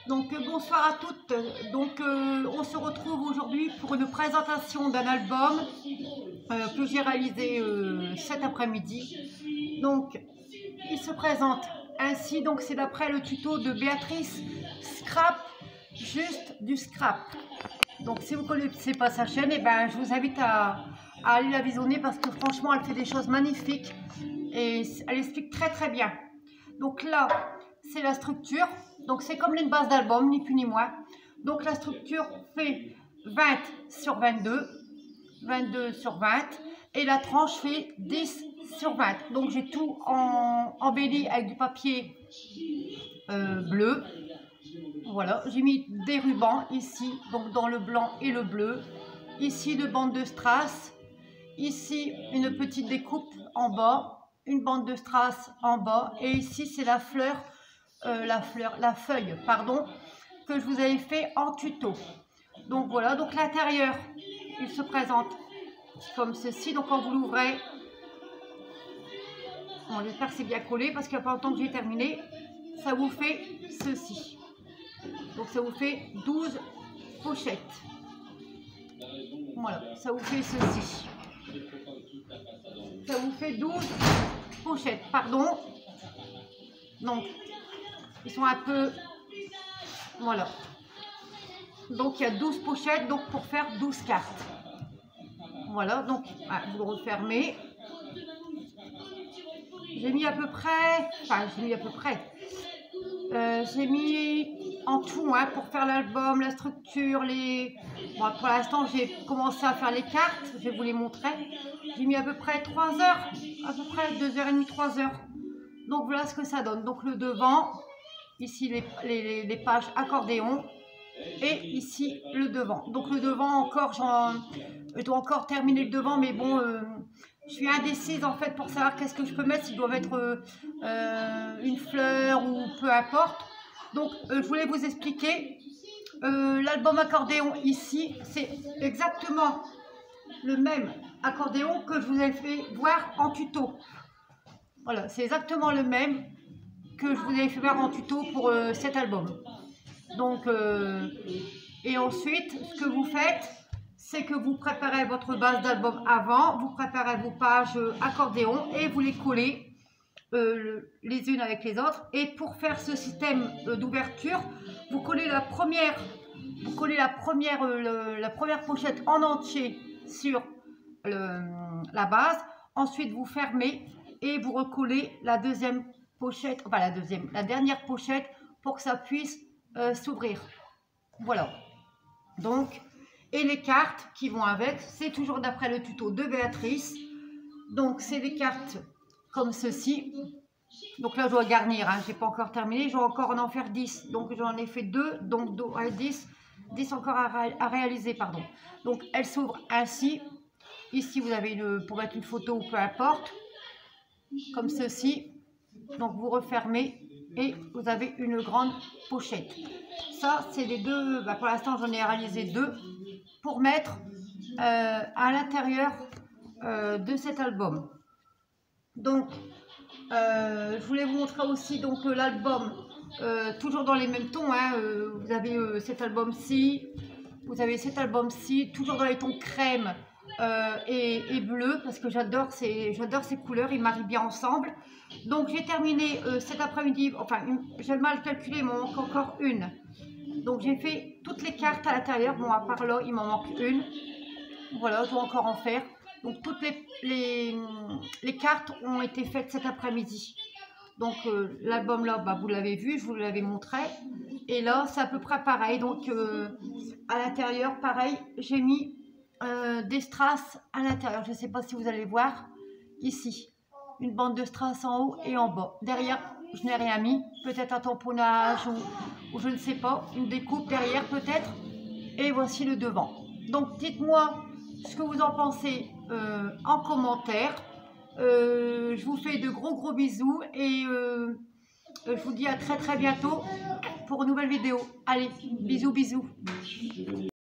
Donc bonsoir à toutes. Donc on se retrouve aujourd'hui pour une présentation d'un album que j'ai réalisé cet après-midi. Donc il se présente ainsi. Donc c'est d'après le tuto de Béatrice Scrap, juste du scrap. Donc si vous ne connaissez pas sa chaîne, et ben, je vous invite à aller la visionner parce que franchement elle fait des choses magnifiques et elle explique très très bien. Donc là c'est la structure, donc c'est comme une base d'album, ni plus ni moins. Donc la structure fait 20 sur 22, 22 sur 20 et la tranche fait 10 sur 20. Donc j'ai tout embelli avec du papier bleu. Voilà, j'ai mis des rubans ici, donc dans le blanc et le bleu. Ici deux bandes de strass, ici une petite découpe en bas, une bande de strass en bas, et ici c'est la feuille, pardon, que je vous avais fait en tuto. Donc voilà, donc l'intérieur, il se présente comme ceci. Donc quand vous l'ouvrez, on j'espère que c'est bien collé parce qu'il n'y a pas longtemps que j'ai terminé, ça vous fait ceci. Donc ça vous fait 12 pochettes. Voilà, ça vous fait ceci. Ça vous fait 12 pochettes, pardon. Donc, ils sont un peu... Voilà. Donc il y a 12 pochettes donc pour faire 12 cartes. Voilà, donc vous le refermez. J'ai mis à peu près... Enfin, j'ai mis à peu près... j'ai mis en tout pour faire l'album, la structure, les... Bon, pour l'instant, j'ai commencé à faire les cartes, je vais vous les montrer. J'ai mis à peu près 3 heures, à peu près 2h30, 3 heures. Donc voilà ce que ça donne. Donc le devant, ici les pages accordéon, et ici le devant. Donc le devant encore, je dois encore terminer le devant, mais bon... je suis indécise en fait pour savoir qu'est-ce que je peux mettre, s'il doit être une fleur ou peu importe. Donc je voulais vous expliquer l'album accordéon ici, c'est exactement le même accordéon que je vous ai fait voir en tuto. Voilà, c'est exactement le même que je vous ai fait voir en tuto pour cet album. Donc et ensuite ce que vous faites, c'est que vous préparez votre base d'album avant, vous préparez vos pages accordéon et vous les collez les unes avec les autres. Et pour faire ce système d'ouverture, vous collez la première pochette en entier sur la base. Ensuite, vous fermez et vous recollez la deuxième pochette, enfin la dernière pochette pour que ça puisse s'ouvrir. Voilà. Donc, et les cartes qui vont avec, c'est toujours d'après le tuto de Béatrice. Donc c'est des cartes comme ceci. Donc là je dois garnir, j'ai pas encore terminé, je vais encore en faire 10. Donc j'en ai fait 2, donc 10 encore à réaliser, pardon. Donc elles s'ouvrent ainsi. Ici vous avez pour mettre une photo ou peu importe, comme ceci. Donc vous refermez et vous avez une grande pochette. Ça c'est les deux, pour l'instant j'en ai réalisé 2 pour mettre à l'intérieur de cet album. Donc je voulais vous montrer aussi donc l'album toujours dans les mêmes tons, vous avez cet album-ci, vous avez cet album-ci, toujours dans les tons crème et bleu, parce que j'adore ces couleurs, ils marient bien ensemble. Donc j'ai terminé cet après-midi, enfin j'ai mal calculé, il m'en manque encore une. Donc j'ai fait toutes les cartes à l'intérieur, bon à part là il m'en manque une. Voilà, je dois encore en faire. Donc toutes les cartes ont été faites cet après-midi. Donc l'album là, vous l'avez vu, je vous l'avais montré. Et là c'est à peu près pareil. Donc à l'intérieur, pareil, j'ai mis des strass à l'intérieur. Je ne sais pas si vous allez voir ici. Une bande de strass en haut et en bas. Derrière, je n'ai rien mis. Peut-être un tamponnage ou je ne sais pas. Une découpe derrière peut-être. Et voici le devant. Donc dites-moi ce que vous en pensez en commentaire. Je vous fais de gros bisous et je vous dis à très bientôt pour une nouvelle vidéo. Allez, bisous.